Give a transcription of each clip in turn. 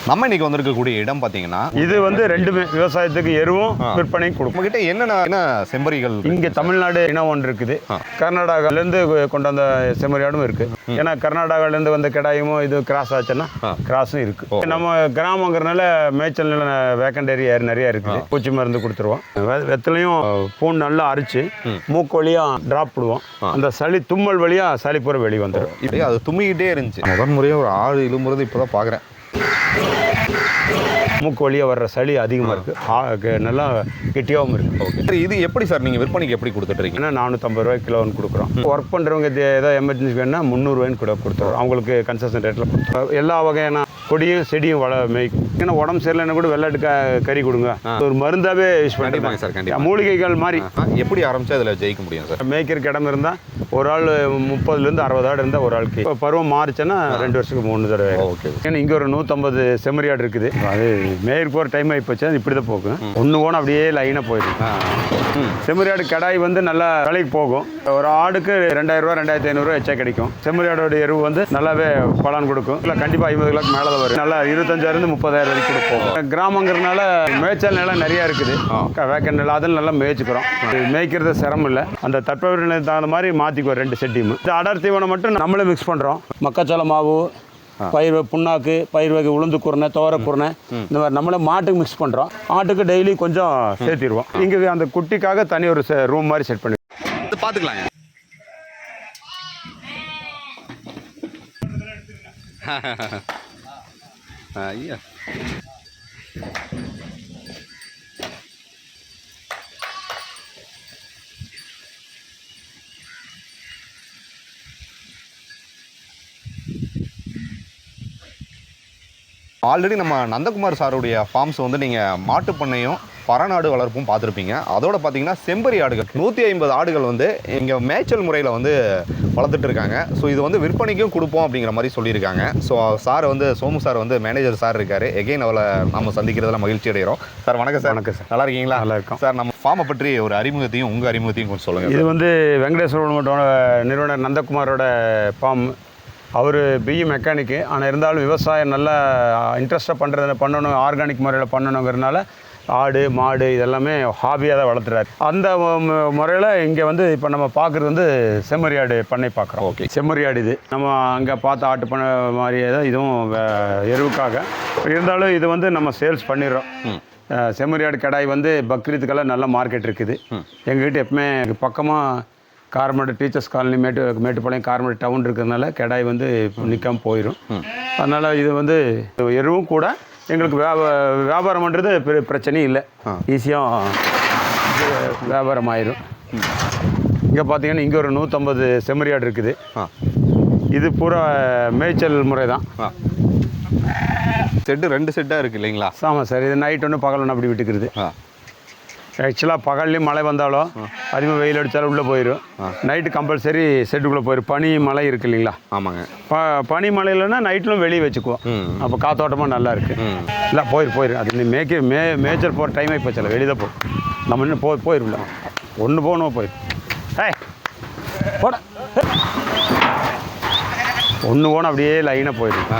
நம்ம இன்னைக்கு வந்திருக்கக்கூடிய இடம் பார்த்தீங்கன்னா இது வந்து ரெண்டுமே விவசாயத்துக்கு எருவும் விற்பனை கொடுக்கும். கிட்ட என்ன செம்மறிகள் இங்கே தமிழ்நாடு இனம் ஒன்று இருக்குது, கர்நாடகாலேருந்து கொண்டு வந்த செம்மறியாடும் இருக்கு. ஏன்னா கர்நாடகாலேருந்து வந்த கிடாயும் இது கிராஸ் ஆச்சுன்னா கிராஸும் இருக்கு. நம்ம கிராமங்கிறதுனால மேய்ச்சல் நில வேக்கண்ட் ஏரியா நிறைய இருக்குது. பூச்சி மருந்து கொடுத்துருவோம். வெத்தலையும் பூண்டு நல்லா அரிச்சு மூக்கு வழியா டிராப் விடுவோம். அந்த சளி தும்மல் வழியா சளி பூரா வெளியே வந்துடும். இப்படி அது தும்மிக்கிட்டே இருந்துச்சு. முதன் முறையாக ஒரு ஆடு இழுமுறது இப்போதான் பார்க்குறேன். மூக்கு வழியாக வர்ற சளி அதிகமாக இருக்குது, நல்லா கெட்டியாகவும் இருக்குது. ஓகே, இது எப்படி சார் நீங்கள் விற்பனைக்கு எப்படி கொடுத்துட்ருக்கீங்கன்னா? 450 ரூபாய் கிலோன்னு கொடுக்குறோம். ஒர்க் பண்ணுறவங்க ஏதோ எமர்ஜென்சி வேணுன்னா 300 ரூபாய்ன்னு கூட கொடுத்துருவோம். அவங்களுக்கு கன்செஷன் ரேட்டில் கொடுத்துருவோம். எல்லா வகையான கொடியும் செடியும் மேய்க்கும். ஏன்னா உடம்பு சரியில்லைன்னா கூட வெள்ளாட்டு கறி கொடுங்க, ஒரு மருந்தாவே யூஸ் பண்ணிப்பாங்க சார். கண்டிப்பாக மூலிகைகள் மாதிரி. எப்படி ஆரம்பிச்சா அதில் ஜெயிக்க முடியும் சார்? மேய்க்கிறக்கு இடம் இருந்தால் ஒரு ஆள் 30லேருந்து 60 ஆடு இருந்தால் ஒரு ஆளுக்கு. இப்போ பருவம் மாறிச்சுன்னா 2 வருஷத்துக்கு 3 தடவை. ஓகே. ஏன்னா இங்கே ஒரு 150 செம்மறியாடு இருக்குது. அது மேயர் போகிற டைம் ஆகிப்போச்சு, அது இப்படி தான் போகும். ஒன்று போனால் அப்படியே லைனாக போயிடும். செம்மறியாடு கடாய் வந்து நல்லா விலைக்கு போகும். ஒரு ஆடுக்கு 2000 ரூபா 2500 எச்சா கிடைக்கும். செம்மறியாடோட எருவு வந்து நல்லாவே பலன் கொடுக்கும். இல்லை கண்டிப்பாக 50 கிலோக்கு மேலே தான் வரும். நல்லா 25,000 30,000 வரைக்கும் கூட போகும். கிராமங்கிறதுனால மேய்ச்சல் நிலம் நிறையா இருக்குது, வேக்கன் நிலம். அதில் நல்லா மேய்ச்சிக்கிறோம். மேய்க்கிறது சிரமம் இல்லை. அந்த தட்பவெப்பநிலை தகுந்த மாதிரி மாற்றிக்குவோம் 2 செட்டியும். இந்த அடர் தீவனம் மட்டும் நம்மளே மிக்ஸ் பண்ணுறோம். மக்காச்சோள மாவு, பயிர் புண்ணாக்கு, பயிர் வகை உளுந்து குருணை, துவர குருணை, இந்த மாதிரி நம்மளே மாட்டுக்கு மிக்ஸ் பண்ணுறோம். ஆட்டுக்கு டெய்லி கொஞ்சம் சேர்த்திடுவோம். இங்கே அந்த குட்டிக்காக தனி ஒரு ரூம் மாதிரி செட் பண்ணி பார்த்துக்கலாங்க. ஐயா, ஆல்ரெடி நம்ம நந்தகுமார் சாருடைய ஃபார்ம்ஸ் வந்து நீங்கள் மாட்டு பண்ணையும் பரநாடு வளர்ப்பும் பார்த்துருப்பீங்க. அதோட பார்த்தீங்கன்னா செம்பரி ஆடுகள் 150 ஆடுகள் வந்து இங்கே மேய்ச்சல் முறையில் வந்து வளர்த்துட்டு இருக்காங்க. ஸோ இது வந்து விற்பனைக்கும் கொடுப்போம் அப்படிங்கிற மாதிரி சொல்லியிருக்காங்க. ஸோ சார் வந்து சோமு சார் வந்து மேனேஜர் சார் இருக்கார். எகைன் அவளை நம்ம சந்திக்கிறதுல மகிழ்ச்சி அடைகிறோம். சார் வணக்கம் சார். வணக்கம் சார். நல்லா இருக்கீங்களா? நல்லா இருக்கும் சார். நம்ம ஃபார்மை பற்றி ஒரு அறிமுகத்தையும் உங்கள் அறிமுகத்தையும் கொஞ்சம் சொல்லுங்கள். இது வந்து வெங்கடேஸ்வரோட நிறுவனர் நந்தகுமாரோட ஃபார்ம். அவர் பிஇ மெக்கானிக்கு. ஆனால் இருந்தாலும் விவசாயம் நல்லா இன்ட்ரெஸ்ட்டாக பண்ணணும், ஆர்கானிக் முறையில் பண்ணணுங்கிறதுனால ஆடு மாடு இதெல்லாமே ஹாபியாக தான் வளர்த்துறாரு. அந்த முறையில் இங்கே வந்து இப்போ நம்ம பார்க்குறது வந்து செம்மறியாடு பண்ணை பார்க்குறோம். ஓகே. செம்மறியாடு இது நம்ம அங்கே பார்த்த ஆட்டு பண்ணை மாதிரியே தான் இதுவும் எருவுக்காக. இருந்தாலும் இது வந்து நம்ம சேல்ஸ் பண்ணிடுறோம். செம்மறியாடு கடாய் வந்து பக்ரீத்துக்கெல்லாம் நல்ல மார்க்கெட் இருக்குது. எங்ககிட்ட எப்பவுமே பக்கமாக கார்மேடு டீச்சர்ஸ் காலனி மேட்டுப்பாளையம் கார்மேடு டவுன் இருக்கிறதுனால கடாய் வந்து நிற்காமல் போயிடும். அதனால் இது வந்து எருவும் கூட எங்களுக்கு வியாபாரம் பண்ணுறது பெரிய பிரச்சனையும் இல்லை, ஈஸியாக வியாபாரம் ஆயிரும். இங்கே பார்த்தீங்கன்னா இங்கே ஒரு 150 செம்மறியாடு இருக்குது. இது பூரா மேய்ச்சல் முறை தான். செட்டு 2 செட்டாக இருக்குது இல்லைங்களா? ஆமாம் சார். இது நைட் ஒன்று பகல் ஒன்று அப்படி விட்டுக்கிறது. ஆக்சுவலாக பகல்லையும் மழை வந்தாலும் அதிகமாக வெயில் அடித்தாலும் உள்ளே போயிடும். நைட்டு கம்பல்சரி செட்டுக்குள்ளே போயிடும். பனி மழை இருக்குது இல்லைங்களா? ஆமாங்க. பனி மழை இல்லைன்னா நைட்டிலும் வெளியே வச்சுக்குவோம். அப்போ காத்தோட்டமாக நல்லா இருக்குது. இல்லை போயிடும். அது நீ மேய்ச்சல் போகிற டைமே போச்சல, வெளியே தான் போகும். நம்ம இன்னும் போயிடும்ல, ஒன்று போகணும் போயிடும். போட ஒன்று போனால் அப்படியே லைனாக போயிடும்.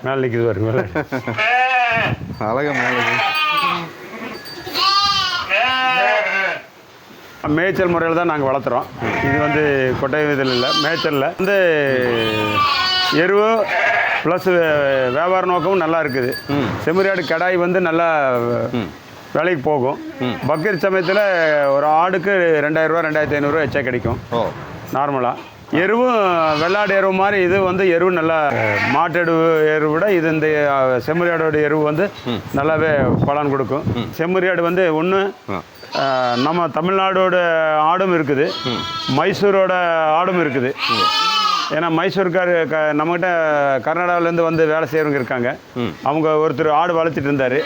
மேலே நிற்கிது பாருங்க, மேலே அழகாக மேலே. மேய்ச்சல் முறையில் தான் நாங்கள் வளர்த்துறோம். இது வந்து கொட்டை இதில் இல்லை, மேய்ச்சலில் வந்து எருவு ப்ளஸ் வியாபார நோக்கமும் நல்லா இருக்குது. செம்மறியாடு கடாய் வந்து நல்லா விலைக்கு போகும். பக்ரீத் சமயத்தில் ஒரு ஆடுக்கு 2000 ரூபா 2500 எச்சா கிடைக்கும் நார்மலாக. எருவும் வெள்ளாடு எருவு மாதிரி இது வந்து எருவு நல்லா மாட்டெடு எருவு விட இது இந்த செம்மறியாடோட எருவு வந்து நல்லாவே பலன் கொடுக்கும். செம்மறியாடு வந்து ஒன்று நம்ம தமிழ்நாடோட ஆடும் இருக்குது, மைசூரோட ஆடும் இருக்குது. ஏன்னா மைசூர்கார் நம்மகிட்ட கர்நாடகாவிலேருந்து வந்து வேலை செய்கிறவங்க இருக்காங்க. அவங்க ஒருத்தர் ஆடு வளர்த்துட்டு இருந்தார்.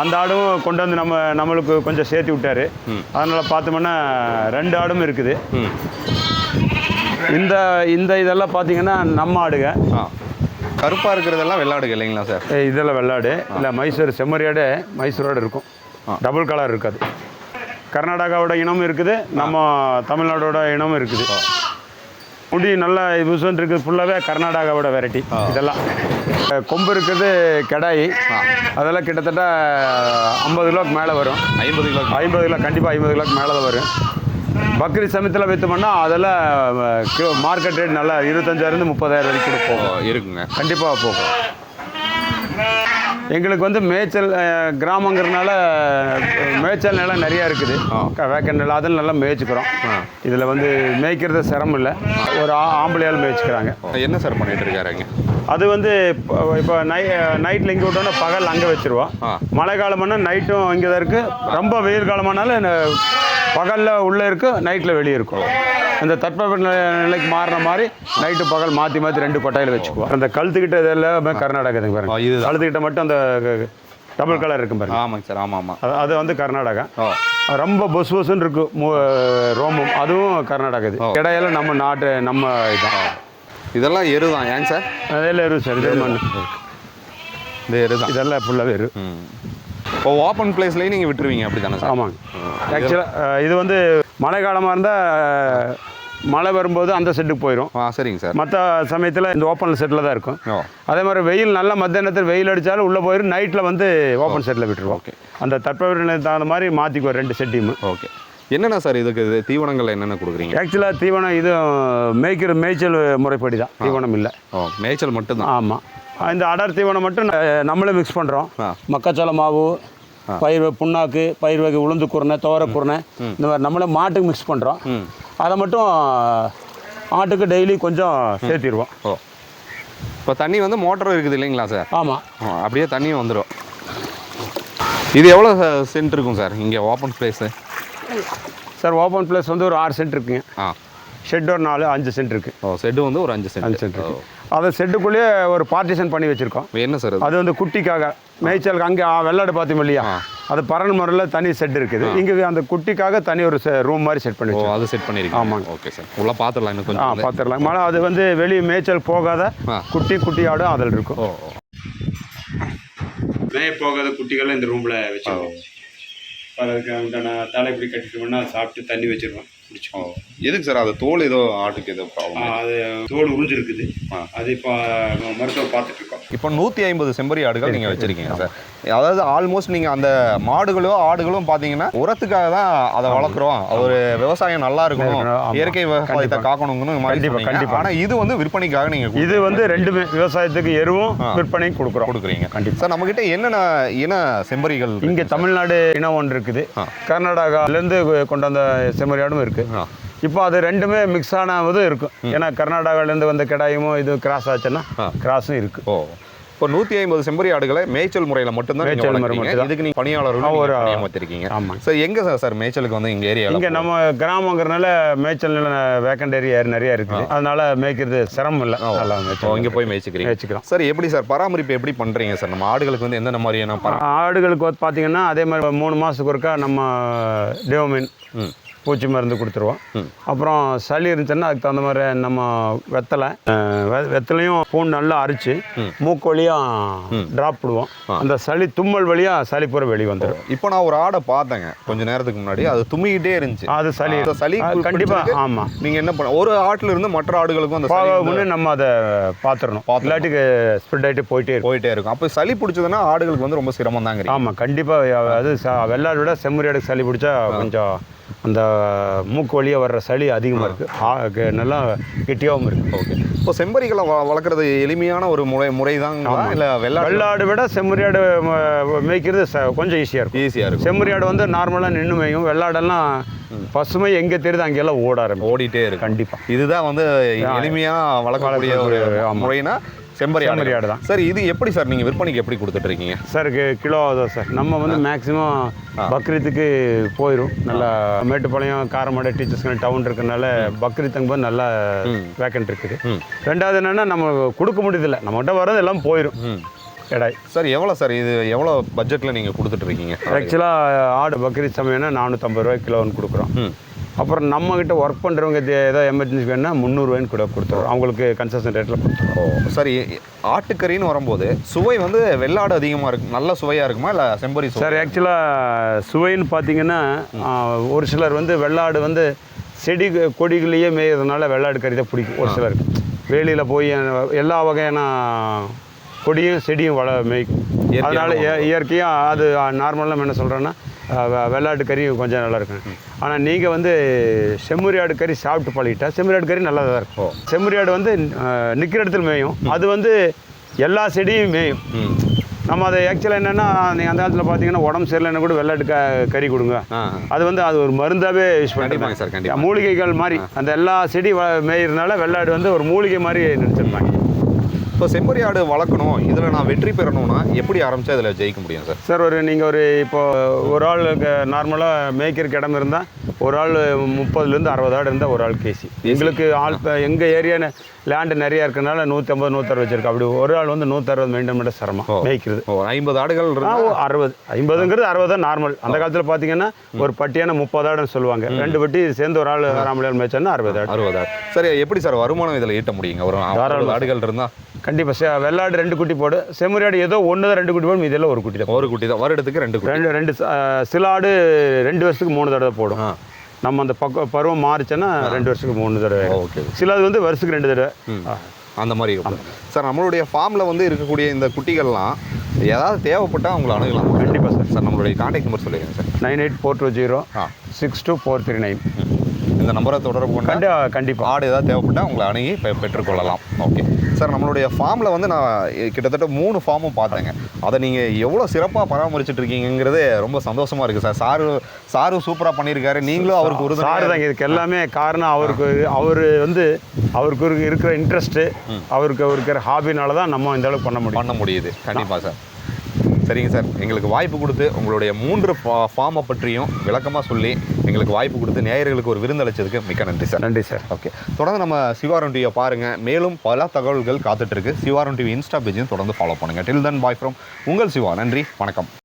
அந்த ஆடும் கொண்டு வந்து நம்மளுக்கு கொஞ்சம் சேர்த்து விட்டார். அதனால் பார்த்தோம்னா 2 ஆடும் இருக்குது. இந்த இதெல்லாம் பார்த்தீங்கன்னா நம்ம ஆடுங்க. கருப்பாக இருக்கிறதெல்லாம் வெள்ளாடுங்க இல்லைங்களா சார்? இதெல்லாம் வெள்ளாடு இல்லை, மைசூர் செம்மறியாடு மைசூரோடு இருக்கும். டபுள் கலர் இருக்காது. கர்நாடகாவோட இனமும் இருக்குது, நம்ம தமிழ்நாடோட இனமும் இருக்குது. முடி நல்லா புதுசு இருக்குது. ஃபுல்லாகவே கர்நாடகாவோட வெரைட்டி இதெல்லாம். கொம்பு இருக்குது கெடாய். அதெல்லாம் கிட்டத்தட்ட 50 கிலோக்கு மேலே வரும். 50 கிலோ கண்டிப்பாக 50 கிலோக்கு மேலே தான் வரும். பக்ரீத் சமயத்தில் விற்றோம்னா அதெல்லாம் மார்க்கெட் ரேட் நல்லா 25,000 30,000 வரைக்கும் போகும். இருக்குங்க, கண்டிப்பாக போகும். எங்களுக்கு வந்து மேய்ச்சல் கிராமங்கிறதுனால மேய்ச்சல் நிலம் நிறையா இருக்குது. வேக்கன் நிலம் அதில் நல்லா மேய்ச்சிக்கிறோம். இதில் வந்து மேய்க்கிறது சிரமம் இல்லை. ஒரு ஆம்பளையால் மேய்ச்சிக்கிறாங்க. என்ன சார் பண்ணிட்டு இருக்காருங்க? அது வந்து இப்போ நைட்டில் இங்கே விட்டோன்னா பகல் அங்கே வச்சுருவோம். மழை காலமானா நைட்டும் இங்கே தான் இருக்குது. ரொம்ப வெயில் காலமானாலும் பகலில் உள்ளே இருக்குது, நைட்டில் வெளியே இருக்கும். அந்த தட்பவெப்ப நிலைக்கு மாறின மாதிரி நைட்டு பகல் மாற்றி 2 கொட்டாயில் வச்சுக்குவோம். அந்த கழுத்துக்கிட்ட எல்லாமே கர்நாடகா இதுங்க பாருங்க. இது கழுத்துக்கிட்ட மட்டும் அந்த டபுள் கலர் இருக்கும் பாருங்க. ஆமாங்க சார், ஆமாம். அது வந்து கர்நாடகா. ரொம்ப பொசு பொசுன்னு இருக்கும் ரோமம், அதுவும் கர்நாடகா. இது கிடையால நம்ம நாட்டு நம்ம இதுதான். இதெல்லாம் எரு தான் ஏங்க சார்? அதெல்லாம் எரு சார். இது மண் இந்த எரு தான். இதெல்லாம் ஃபுல்லாகவே எரு. இப்போ ஓப்பன் பிளேஸ்லேயும் நீங்கள் விட்டுருவீங்க அப்படி தானே சார்? ஆமாங்க. ஆக்சுவலாக இது வந்து மழை காலமாக இருந்தால் மழை வரும்போது அந்த செட்டுக்கு போயிடும். சரிங்க சார். மற்ற சமயத்தில் இந்த ஓப்பன் செட்டில் தான் இருக்கும். அதே மாதிரி வெயில் நல்ல மத்தியானத்தில் வெயில் அடித்தாலும் உள்ளே போயிடும். நைட்டில் வந்து ஓப்பன் செட்டில் விட்டுருவோம். ஓகே. அந்த தட்பவெப்ப தகுந்த மாதிரி மாற்றிக்குவோம் 2 செட்டையும். ஓகே. என்னென்ன சார் இதுக்கு தீவனங்கள் என்னென்ன கொடுக்குறீங்க? ஆக்சுவலாக தீவனம் இது மேய்ச்சல் முறைப்படி தான். தீவனம் இல்லை, மேய்ச்சல் மட்டும்தான். ஆமாம். இந்த அடர் தீவனம் மட்டும் நம்மளே மிக்ஸ் பண்ணுறோம். மக்காச்சோள மாவு, பயிர் புண்ணாக்கு, பயிர் வகை, உளுந்து குருணை, துவர குருணை, இந்த மாதிரி நம்மளே மாட்டுக்கு மிக்ஸ் பண்ணுறோம். அதை மட்டும் ஆட்டுக்கு டெய்லி கொஞ்சம் சேர்த்திடுவோம். இப்போ தண்ணி வந்து மோட்டர் இருக்குது இல்லைங்களா சார்? ஆமாம், அப்படியே தண்ணியும் வந்துடும். இது எவ்வளோ சென்ட் இருக்கும் சார் இங்கே open place? Sir open place வந்து ஒரு 6 சென்ட் இருக்குங்க. ஷெட் ஒரு 4-5 சென்ட் இருக்குது. ஷெட்டு வந்து ஒரு 5 சென்ட் இருக்குது. அதை ஷெட்டுக்குள்ளேயே ஒரு பார்ட்டிஷன் பண்ணி வச்சுருக்கோம். என்ன சார் அது வந்து குட்டிக்காக மேய்ச்சலுக்கு. அங்கே வெள்ளாடு பார்த்தோம் இல்லையா, அது பறன் முறையில் தனி செட் இருக்குது. இங்கே அந்த குட்டிக்காக தனி ஒரு ரூம் மாதிரி செட் பண்ணி வச்சுருக்கோம். அது செட் பண்ணியிருக்கோம். ஆமாங்க. Okay sir. உள்ள பார்த்துடலாம் இன்னும் கொஞ்சம். பார்த்துடலாம். மழை அது வந்து வெளியே மேய்ச்சல் போகாத குட்டி ஆடும் அதில் இருக்கும். மேய போகாத குட்டிகள்லாம் இந்த ரூமில் வச்சுருவோம். அதுக்கு உண்டான தலைப்படி கட்டிட்டோம்னா சாப்பிட்டு தண்ணி வச்சுருவோம், குடிச்சோம். எதுக்கு சார்? அது தோல் ஏதோ ஆட்டுக்கு ஏதோ ப்ராப்ளம்? அது தோல் உறிஞ்சிருக்குது. அது இப்போ மருத்துவம் பார்த்துட்டு இருக்கோம். இப்போ 150 செம்பரி ஆடுகள் நீங்கள் வச்சுருக்கீங்க சார். அதாவது ஆல்மோஸ்ட் நீங்கள் அந்த மாடுகளும் ஆடுகளும் பார்த்தீங்கன்னா உரத்துக்காக தான் அதை வளர்க்குறோம். ஒரு விவசாயம் நல்லா இருக்கணும், இயற்கை விவசாயத்தை காக்கணுங்கன்னு கண்டிப்பாக. ஆனால் இது வந்து விற்பனைக்காக நீங்கள் இது வந்து 2மே விவசாயத்துக்கு எருவும் விற்பனை கொடுக்குறீங்க. கண்டிப்பாக சார். நம்மக்கிட்ட என்னென்ன இன செம்பரிகள்? இங்கே தமிழ்நாடு இனம் ஒன்று இருக்குது, கர்நாடகாவிலேருந்து கொண்டு வந்த செம்மறி ஆடும் இருக்குது. இப்போ அது 2மே மிக்ஸ் ஆனதும் இருக்கும். ஏன்னா கர்நாடகாவிலேருந்து வந்த கிடாயும் இது கிராஸ் ஆச்சுன்னா கிராஸும் இருக்குது. இப்போ 150 செம்பரி ஆடுகளை மேய்ச்சல் முறையில் மட்டும்தான் இதுக்கு நீங்கள் பணியாளர்கள் ஏமாத்திருக்கீங்க. ஆமாம் சார். எங்கே சார் மேய்ச்சலுக்கு வந்து இங்கே ஏரியா? இங்கே நம்ம கிராமங்கிறனால மேய்ச்சல் நிலம் வேக்கண்ட் ஏரியா நிறையா இருக்குது. அதனால மேய்க்கிறது சிரமம் இல்லை. நல்லா இங்கே போய் மேய்ச்சிக்கிறோம் சார். எப்படி சார் பராமரிப்பு எப்படி பண்ணுறீங்க சார்? நம்ம ஆடுகளுக்கு வந்து எந்தெந்த மாதிரியான ஆடுகளுக்கு வந்து பார்த்தீங்கன்னா அதே மாதிரி 3 மாதத்துக்கு ஒருக்கா நம்ம டேவோமின் பூச்சி மருந்து கொடுத்துருவோம். அப்புறம் சளி இருந்துச்சுன்னா அதுக்கு தகுந்த மாதிரி நம்ம வெத்தலையும் பூண்டு நல்லா அரைச்சி மூக்கு வழியாக ட்ராப் விடுவோம். அந்த சளி தும்மல் வழியாக சளி பூரா வெளியே வந்துடும். இப்போ நான் ஒரு ஆடை பார்த்தேங்க கொஞ்சம் நேரத்துக்கு முன்னாடி, அது தும்மிக்கிட்டே இருந்துச்சு. அது சளி கண்டிப்பாக. ஆமாம். நீங்கள் என்ன பண்ண, ஒரு ஆட்டில் இருந்து மற்ற ஆடுகளுக்கும் அந்த முன்னே நம்ம அதை பார்த்துடணும். இல்லாட்டிக்கு ஸ்ப்ரெட் ஆகிட்டு போயிட்டே இருக்கும். அப்போ சளி பிடிச்சதுன்னா ஆடுகளுக்கு வந்து ரொம்ப சிரமம் தாங்க. ஆமாம், கண்டிப்பாக. அது வெள்ளாடு விட செம்மறி ஆடுக்கு சளி பிடிச்சா கொஞ்சம் அந்த மூக்கு வழியாக வர்ற சளி அதிகமாக இருக்குது, நல்லா கெட்டியாகவும் இருக்குது. ஓகே. இப்போ செம்பரிகளை வளர்க்குறது எளிமையான ஒரு முறை தாங்க, இல்லை வெள்ளாடு விட செம்மறியாடு மேய்க்கிறது கொஞ்சம் ஈஸியாக இருக்கும். செம்மறியாடு வந்து நார்மலாக நின்று மேயும். வெள்ளாடெல்லாம் பசுமை எங்கே தெரியுது அங்கெல்லாம் ஓடிட்டே இருக்கு. கண்டிப்பாக. கண்டிப்பாக இதுதான் வந்து எளிமையாக வளர்க்கக்கூடிய ஒரு முறைனா செம்மறி செம்மறி ஆடு தான் சார். இது எப்படி சார் நீங்கள் விற்பனைக்கு எப்படி கொடுத்துட்டு இருக்கீங்க சார்? கிலோ தான் சார். நம்ம வந்து மேக்ஸிமம் பக்ரீத்துக்கு போயிடும். நல்லா மேட்டுப்பாளையம் காரமடை டீச்சர்ஸ் டவுன் இருக்கிறதுனால பக்ரீத் தங்கும்போது நல்லா வேக்கன்ட் இருக்குது. ரெண்டாவது என்னென்னா நம்ம கொடுக்க முடியதில்லை, நம்மகிட்ட வர்றது எல்லாம் போயிடும் எடாய். சார் எவ்வளோ சார் இது எவ்வளோ பட்ஜெட்டில் நீங்கள் கொடுத்துட்ருக்கீங்க? ஆக்சுவலாக ஆடு பக்ரீத் சமயம்னா 450 ரூபாய் கிலோன்னு கொடுக்குறோம். அப்புறம் நம்மக்கிட்ட ஒர்க் பண்ணுறவங்க ஏதோ எமர்ஜென்சி வேணுன்னா 300 ரூபாய்ன்னு கூட கொடுத்துருவோம். அவங்களுக்கு கன்செஷன் ரேட்டில் கொடுத்துருவோம். சரி, ஆட்டுக்கறின்னு வரும்போது சுவை வந்து வெள்ளாடு அதிகமாக இருக்கும், நல்ல சுவையாக இருக்குமா இல்லை செம்பரி? சார் ஆக்சுவலாக சுவைன்னு பார்த்தீங்கன்னா ஒரு சிலர் வந்து வெள்ளாடு வந்து செடி கொடிகளையே மேய்றதுனால வெள்ளாடு கறி தான் பிடிக்கும். ஒரு சிலருக்கு வேலியில் போய் எல்லா வகையான கொடியும் செடியும் மேய்க்கும். அதனால் இயற்கையாக அது நார்மலாக நம்ம என்ன சொல்கிறோன்னா வெள்ளாட்டு கறி கொஞ்சம் நல்லா இருக்கும். ஆனால் நீங்கள் வந்து செம்மறி ஆடு கறி சாப்பிட்டு பழகிட்டா செம்மறி ஆடு கறி நல்லா தான் இருக்கும். செம்மறி ஆடு வந்து நிற்கிற இடத்துல மேயும், அது வந்து எல்லா செடியும் மேயும். நம்ம அதை ஆக்சுவலாக என்னென்னா நீங்கள் அந்த காலத்தில் பார்த்தீங்கன்னா உடம்பு சரியில்லைன்னா கூட வெள்ளாட்டு கறி கொடுங்க. அது வந்து அது ஒரு மருந்தாகவே யூஸ் பண்ணிப்பாங்க சார். கண்டிப்பாக மூலிகைகள் மாதிரி அந்த எல்லா செடி மேயிறதுனால வெள்ளாடு வந்து ஒரு மூலிகை மாதிரி நினச்சிருப்பாங்க. இப்போ செம்மறி ஆடு வளர்க்கணும், இதில் நான் வெற்றி பெறணும்னா எப்படி ஆரம்பித்தா இதில் ஜெயிக்க முடியும் சார்? சார் நீங்கள் இப்போ ஒரு ஆள் நார்மலாக மேய்க்கிறக்கு இடம் இருந்தால் ஒரு ஆள் 30லேருந்து 60 ஆடு இருந்தால் ஒரு ஆள் கேசி. எங்களுக்கு ஆள் எங்கள் ஏரியா லேண்டு நிறையா இருக்கிறனால 150 160 வச்சிருக்கு. அப்படி ஒரு ஆள் வந்து 160 மெயின்டைன் பண்ண சிரமம் மேய்க்கிறது. 50 ஆடுகள் 60 50ங்கிறது 60 தான் நார்மல். அந்த காலத்தில் பார்த்தீங்கன்னா ஒரு பட்டியான 30 ஆடுன்னு சொல்லுவாங்க. 2 பட்டி சேர்ந்து ஒரு ஆள் ஆம்பளை மேய்ச்சோன்னா 60 ஆடு. சரி, எப்படி சார் வருமானம் இதில் ஈட்ட முடியுங்க? ஒரு 60 ஆடுகள் இருந்தால் கண்டிப்பாக வெள்ளாடு 2 குட்டி போடு, செம்மறி ஆடு ஏதோ 1 தான் 2 குட்டி போடும், இதெல்லாம் ஒரு குட்டி தான். ஒரு குட்டி தான், வருடத்துக்கு 2 சில ஆடு 2 வருஷத்துக்கு 3 தடவை போடும். நம்ம அந்த பருவம் மாறிச்சோன்னா 2 வருஷத்துக்கு 3 தடவை. ஓகே. சிலது வந்து வருஷத்துக்கு 2 தடவை அந்த மாதிரி இருக்கும். சார் நம்மளுடைய ஃபார்மில் வந்து இருக்கக்கூடிய இந்த குட்டிகள்லாம் ஏதாவது தேவைப்பட்டால் அவங்களை அணுகலாம்? கண்டிப்பாக சார். சார் நம்மளுடைய கான்டாக்ட் நம்பர் சொல்லுங்கள் சார். 98420 62439. இந்த நம்பரை தொடர்பு கொண்டு கண்டிப்பாக ஆடு ஏதாவது தேவைப்பட்டால் உங்களை அணுகி பெற்றுக்கொள்ளலாம். Okay sir. நம்மளுடைய ஃபார்மில் வந்து நான் கிட்டத்தட்ட 3 ஃபார்மும் பார்த்தேங்க. அதை நீங்கள் எவ்வளோ சிறப்பாக பராமரிச்சுட்டு இருக்கீங்கிறது ரொம்ப சந்தோஷமாக இருக்குது சார். சாரு சூப்பராக பண்ணியிருக்காரு, நீங்களும் அவருக்கு ஒரு சாரு தாங்க இதுக்கு எல்லாமே காரணம். அவருக்கு இருக்கிற இன்ட்ரெஸ்ட்டு, அவருக்கு இருக்கிற ஹாபினால தான் நம்ம இந்த அளவுக்கு பண்ண முடியுது. கண்டிப்பாக சார். சரிங்க சார், எங்களுக்கு வாய்ப்பு கொடுத்து உங்களுடைய 3 ஃபார்மை பற்றியும் விளக்கமாக சொல்லி எங்களுக்கு வாய்ப்பு கொடுத்து நேயர்களுக்கு ஒரு விருந்தளிச்சதுக்கு மிக்க நன்றி சார். நன்றி சார். ஓகே, தொடர்ந்து நம்ம சிவாரம் டிவியை பாருங்கள். மேலும் பல தகவல்கள் காத்துட்ருக்கு. சிவாரம் டிவி இன்ஸ்டா பேஜையும் தொடர்ந்து ஃபாலோ பண்ணுங்கள். டில் தென் பாய் ஃப்ரம் உங்கள் சிவா. நன்றி, வணக்கம்.